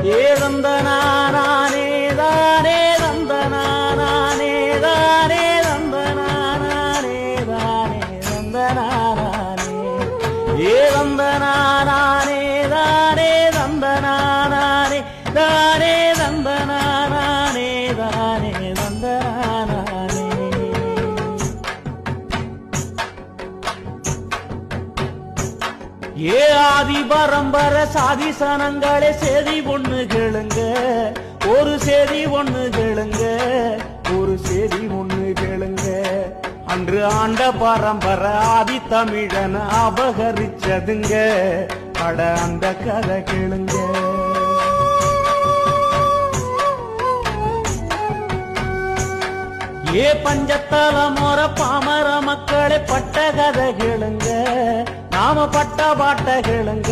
ஏ தந்தனானே தானே தந்தனானே தானே தந்தனானே தானே தந்தனானே ஏ தந்தனானே தானே தந்தனானே தானே தந்தனானே தானே தந்தனானே. ஏ ஆதி பரம்பர சாதி சனங்களே சேதி ஒண்ணு கேளுங்க, ஒரு சேதி ஒண்ணு கேளுங்க, ஒரு சேதி ஒண்ணு கேளுங்க. அன்று ஆண்ட பரம்பர ஆதி தமிழன் அபகரிச்சதுங்க, அட அந்த கதை கேளுங்க. ஏ பஞ்சத்தல மோர பாமர மக்களே பட்ட கதை கேளுங்க, நாம பட்ட பாட்ட கேளுங்க,